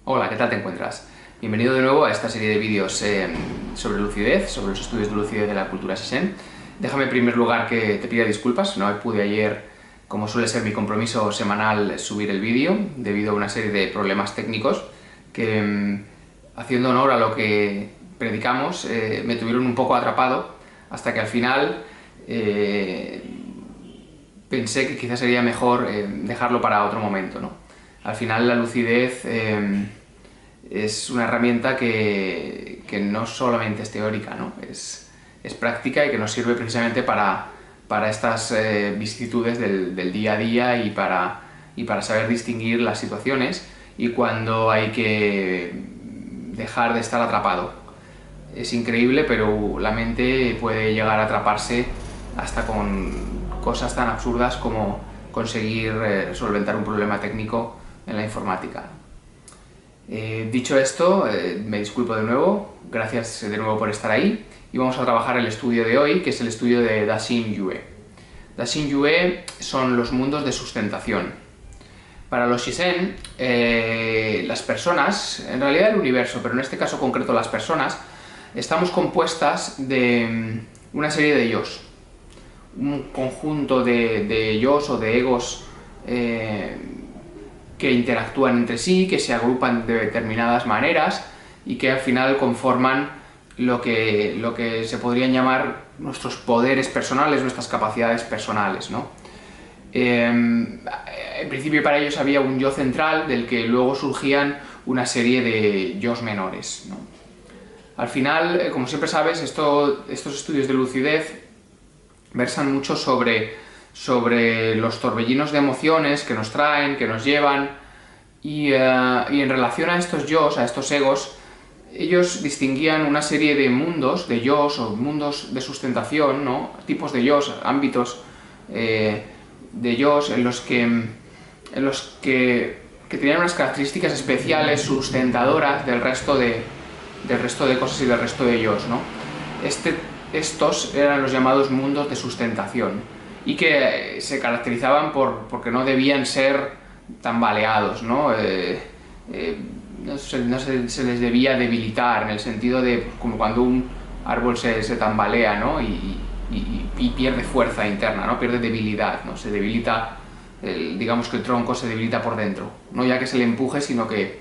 Hola, ¿qué tal te encuentras? Bienvenido de nuevo a esta serie de vídeos sobre lucidez, sobre los estudios de lucidez de la cultura Sesen. Déjame en primer lugar que te pida disculpas, no pude ayer, como suele ser mi compromiso semanal, subir el vídeo debido a una serie de problemas técnicos que, haciendo honor a lo que predicamos, me tuvieron un poco atrapado hasta que al final pensé que quizás sería mejor dejarlo para otro momento, ¿no? Al final la lucidez es una herramienta que no solamente es teórica, ¿no? Es práctica y que nos sirve precisamente para estas vicisitudes del día a día y para saber distinguir las situaciones y cuando hay que dejar de estar atrapado. Es increíble, pero la mente puede llegar a atraparse hasta con cosas tan absurdas como conseguir solventar un problema técnico en la informática. Dicho esto, me disculpo de nuevo, gracias de nuevo por estar ahí y vamos a trabajar el estudio de hoy, que es el estudio de Daxing Yue. Daxing Yue son los mundos de sustentación. Para los Shisen, las personas, en realidad el universo, pero en este caso concreto las personas, estamos compuestas de una serie de yos, un conjunto de yos o de egos que interactúan entre sí, que se agrupan de determinadas maneras y que al final conforman lo que se podrían llamar nuestros poderes personales, nuestras capacidades personales, ¿no? En principio para ellos había un yo central del que luego surgían una serie de yos menores, ¿no? Al final, como siempre sabes, estos estudios de lucidez versan mucho sobre los torbellinos de emociones que nos traen, que nos llevan, y en relación a estos yos, a estos egos, ellos distinguían una serie de mundos, de yos o mundos de sustentación, ¿no? Tipos de yos, ámbitos de yos en los que tenían unas características especiales, sustentadoras del resto de cosas y del resto de yos, ¿no? Estos eran los llamados mundos de sustentación y que se caracterizaban porque no debían ser tambaleados, ¿no? No se les debía debilitar en el sentido de como cuando un árbol se tambalea, ¿no? y pierde fuerza interna, ¿no? Pierde debilidad, ¿no? Se debilita, digamos que el tronco se debilita por dentro, no ya que se le empuje, sino que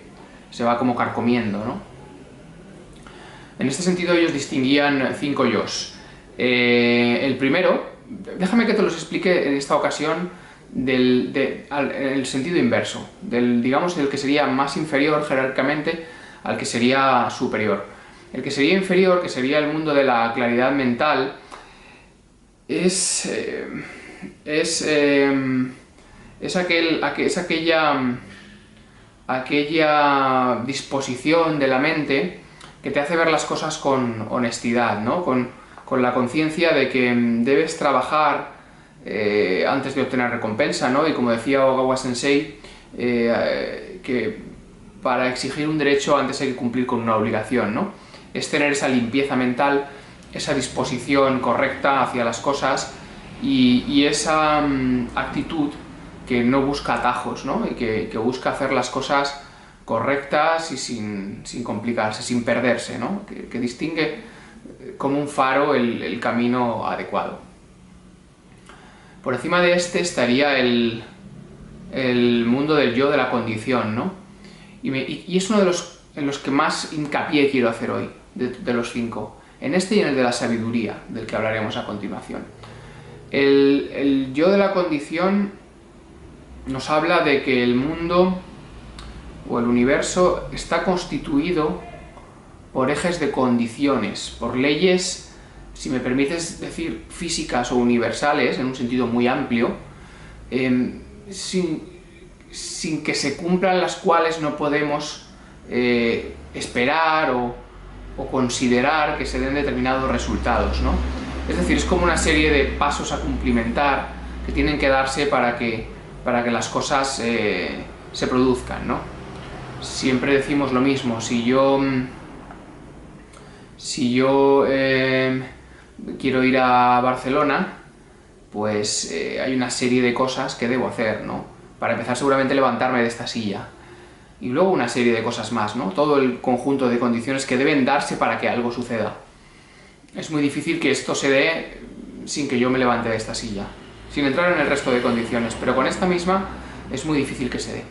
se va como carcomiendo, ¿no? En este sentido ellos distinguían 5 yos. El primero, déjame que te los explique en esta ocasión en el sentido inverso, digamos del que sería más inferior jerárquicamente al que sería superior. El que sería inferior, que sería el mundo de la claridad mental, es aquella disposición de la mente que te hace ver las cosas con honestidad, ¿no? Con la conciencia de que debes trabajar antes de obtener recompensa, ¿no? Y como decía Ogawa Sensei, que para exigir un derecho antes hay que cumplir con una obligación, ¿no? Es tener esa limpieza mental, esa disposición correcta hacia las cosas y esa actitud que no busca atajos, ¿no? Y que busca hacer las cosas correctas y sin complicarse, sin perderse, ¿no? Que distingue como un faro el camino adecuado. Por encima de este estaría el mundo del yo de la condición, ¿no? Y es uno de los en los que más hincapié quiero hacer hoy, de los 5. En este y en el de la sabiduría, del que hablaremos a continuación. El yo de la condición nos habla de que el mundo o el universo está constituido por ejes de condiciones, por leyes, si me permites decir, físicas o universales, en un sentido muy amplio, sin que se cumplan las cuales no podemos esperar o considerar que se den determinados resultados, ¿no? Es decir, es como una serie de pasos a cumplimentar que tienen que darse para que las cosas se produzcan, ¿no? Siempre decimos lo mismo, si yo quiero ir a Barcelona, pues hay una serie de cosas que debo hacer, ¿no? Para empezar, seguramente levantarme de esta silla. y luego una serie de cosas más, ¿no? Todo el conjunto de condiciones que deben darse para que algo suceda. Es muy difícil que esto se dé sin que yo me levante de esta silla, sin entrar en el resto de condiciones, pero con esta misma es muy difícil que se dé.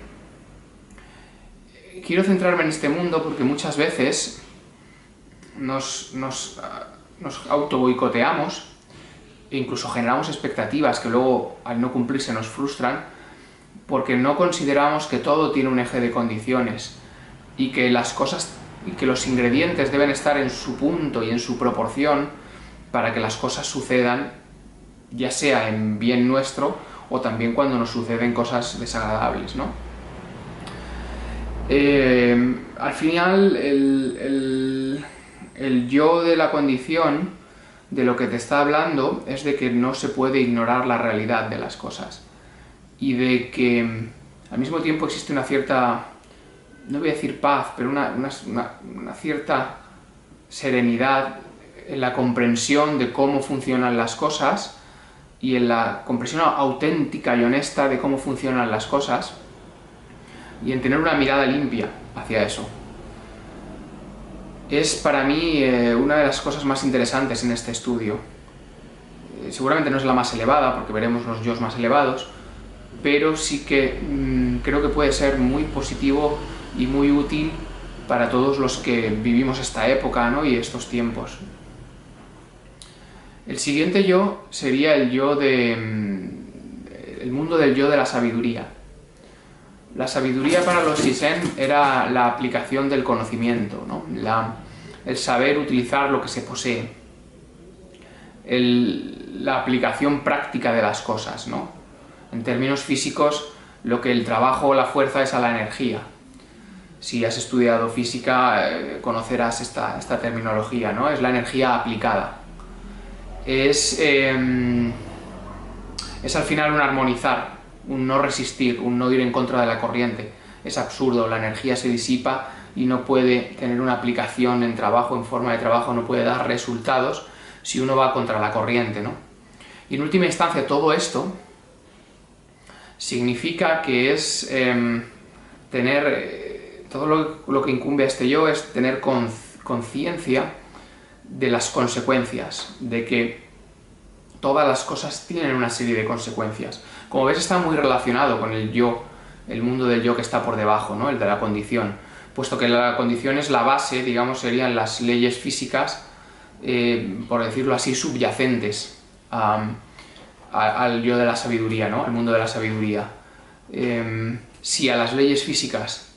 Quiero centrarme en este mundo porque muchas veces nos auto boicoteamos e incluso generamos expectativas que luego al no cumplirse nos frustran porque no consideramos que todo tiene un eje de condiciones y que las cosas y que los ingredientes deben estar en su punto y en su proporción para que las cosas sucedan, ya sea en bien nuestro o también cuando nos suceden cosas desagradables, ¿no? Al final, el yo de la condición, de lo que te está hablando, es de que no se puede ignorar la realidad de las cosas. Y de que al mismo tiempo existe una cierta, no voy a decir paz, pero una cierta serenidad en la comprensión de cómo funcionan las cosas y en la comprensión auténtica y honesta de cómo funcionan las cosas y en tener una mirada limpia hacia eso. Es para mí una de las cosas más interesantes en este estudio. Seguramente no es la más elevada, porque veremos los yos más elevados, pero sí que creo que puede ser muy positivo y muy útil para todos los que vivimos esta época, ¿no? Y estos tiempos. El siguiente yo sería el mundo del yo de la sabiduría. La sabiduría para los Sisen era la aplicación del conocimiento, ¿no? El saber utilizar lo que se posee, la aplicación práctica de las cosas, ¿no? En términos físicos, lo que el trabajo o la fuerza es a la energía. Si has estudiado física, conocerás esta terminología, ¿no? Es la energía aplicada. Es al final un armonizar, un no resistir, un no ir en contra de la corriente. Es absurdo, la energía se disipa y no puede tener una aplicación en trabajo, en forma de trabajo, no puede dar resultados si uno va contra la corriente, ¿no? Y en última instancia todo esto significa que es tener, todo lo que incumbe a este yo es tener conciencia de las consecuencias, de que todas las cosas tienen una serie de consecuencias. Como ves, está muy relacionado con el yo, el mundo del yo que está por debajo, ¿no? El de la condición. Puesto que la condición es la base, digamos, serían las leyes físicas, por decirlo así, subyacentes al yo de la sabiduría, ¿no? Al mundo de la sabiduría. Si a las leyes físicas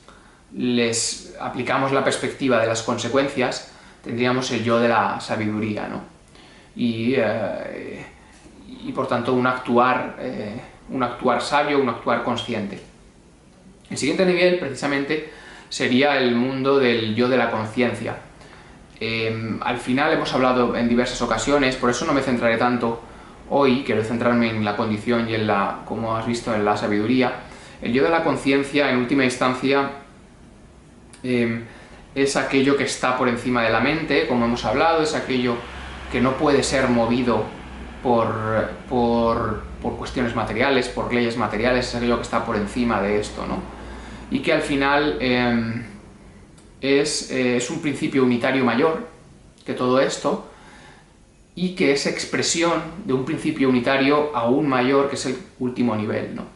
les aplicamos la perspectiva de las consecuencias, tendríamos el yo de la sabiduría, ¿no? Y por tanto un actuar sabio, un actuar consciente. El siguiente nivel, precisamente, sería el mundo del yo de la conciencia. Al final hemos hablado en diversas ocasiones, por eso no me centraré tanto hoy, quiero centrarme en la condición y en como has visto, en la sabiduría. El yo de la conciencia, en última instancia, es aquello que está por encima de la mente, como hemos hablado, es aquello que no puede ser movido por cuestiones materiales, por leyes materiales, es aquello que está por encima de esto, ¿no? Y que al final es un principio unitario mayor que todo esto, y que es expresión de un principio unitario aún mayor, que es el último nivel, ¿no?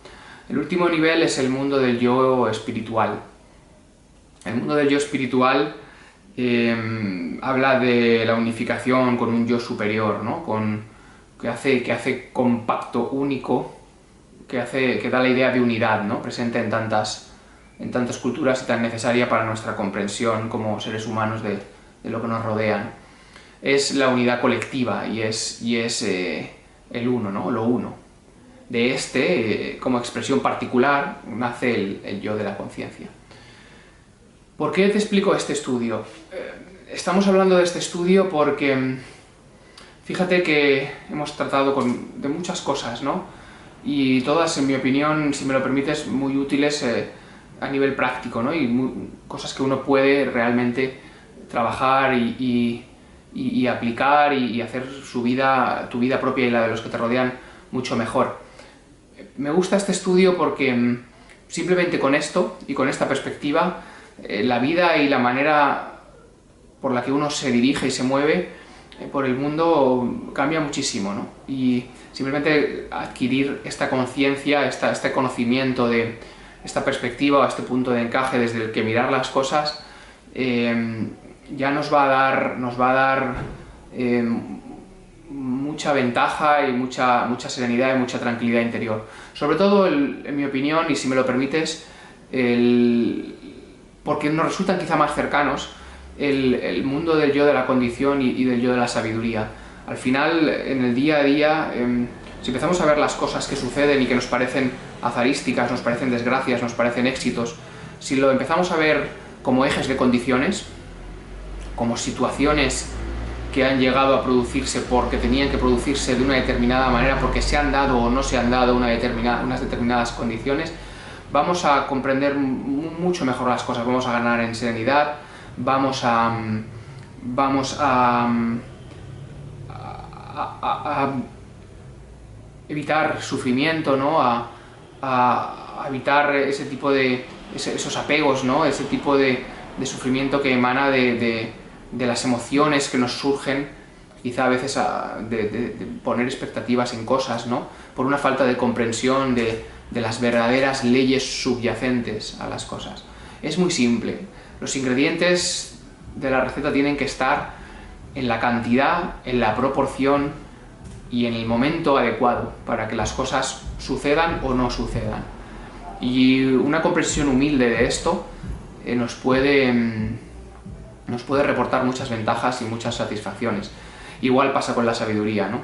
El último nivel es el mundo del yo espiritual. El mundo del yo espiritual habla de la unificación con un yo superior, ¿no? Que hace compacto, único, que da la idea de unidad, ¿no? Presente en tantas culturas y tan necesaria para nuestra comprensión como seres humanos de lo que nos rodea. Es la unidad colectiva y es el uno, ¿no? Lo uno. De como expresión particular, nace el yo de la conciencia. ¿Por qué te explico este estudio? Estamos hablando de este estudio porque fíjate que hemos tratado de muchas cosas, ¿no? Y todas, en mi opinión, si me lo permites, muy útiles a nivel práctico, ¿no? Y cosas que uno puede realmente trabajar y aplicar y hacer tu vida propia y la de los que te rodean mucho mejor. Me gusta este estudio porque simplemente con esto y con esta perspectiva, la vida y la manera por la que uno se dirige y se mueve por el mundo cambia muchísimo, ¿no? Y simplemente adquirir esta conciencia, este conocimiento de esta perspectiva o este punto de encaje desde el que mirar las cosas, ya nos va a dar mucha ventaja y mucha serenidad y mucha tranquilidad interior. Sobre todo, en mi opinión, y si me lo permites, porque nos resultan quizá más cercanos, el mundo del yo de la condición y del yo de la sabiduría. Al final, en el día a día, si empezamos a ver las cosas que suceden y que nos parecen azarísticas, nos parecen desgracias, nos parecen éxitos, si lo empezamos a ver como ejes de condiciones, como situaciones que han llegado a producirse porque tenían que producirse de una determinada manera, porque se han dado o no se han dado unas determinadas condiciones, vamos a comprender mucho mejor las cosas, vamos a ganar en serenidad, vamos a evitar sufrimiento, ¿no? A evitar ese tipo de esos apegos, ¿no? Ese tipo de sufrimiento que emana de las emociones que nos surgen, quizá a veces de poner expectativas en cosas, ¿no? Por una falta de comprensión de las verdaderas leyes subyacentes a las cosas. Es muy simple. Los ingredientes de la receta tienen que estar en la cantidad, en la proporción y en el momento adecuado para que las cosas sucedan o no sucedan. Y una comprensión humilde de esto nos puede reportar muchas ventajas y muchas satisfacciones. Igual pasa con la sabiduría, ¿no?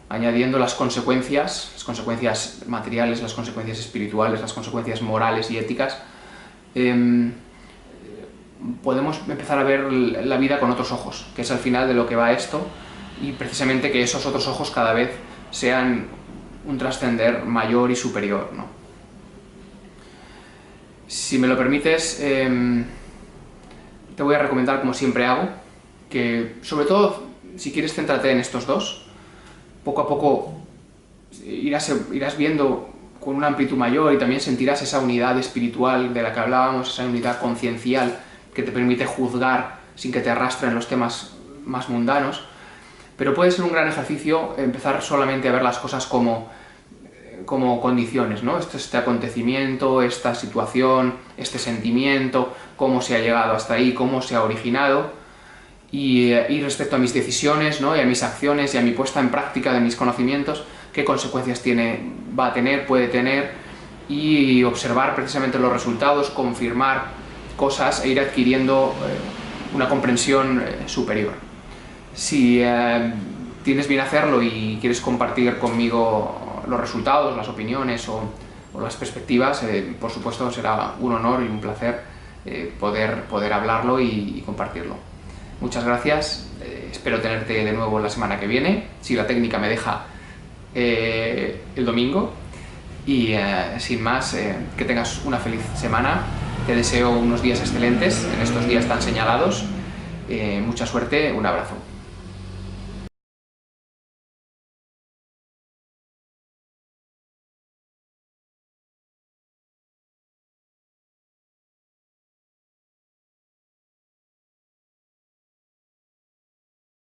Añadiendo las consecuencias materiales, las consecuencias espirituales, las consecuencias morales y éticas, podemos empezar a ver la vida con otros ojos, que es al final de lo que va esto, y precisamente que esos otros ojos cada vez sean un trascender mayor y superior, ¿no? Si me lo permites, te voy a recomendar, como siempre hago, que sobre todo si quieres céntrate en estos dos, poco a poco irás viendo con una amplitud mayor y también sentirás esa unidad espiritual de la que hablábamos, esa unidad conciencial que te permite juzgar sin que te arrastren los temas más mundanos. Pero puede ser un gran ejercicio empezar solamente a ver las cosas como condiciones, ¿no? Este acontecimiento, esta situación, este sentimiento, cómo se ha llegado hasta ahí, cómo se ha originado, y respecto a mis decisiones, ¿no? Y a mis acciones y a mi puesta en práctica de mis conocimientos, qué consecuencias va a tener, puede tener, y observar precisamente los resultados, confirmar cosas e ir adquiriendo una comprensión superior. Si tienes bien hacerlo y quieres compartir conmigo los resultados, las opiniones o las perspectivas, por supuesto será un honor y un placer poder hablarlo y compartirlo. Muchas gracias, espero tenerte de nuevo la semana que viene, si la técnica me deja el domingo, y sin más, que tengas una feliz semana. Te deseo unos días excelentes en estos días tan señalados, mucha suerte, un abrazo.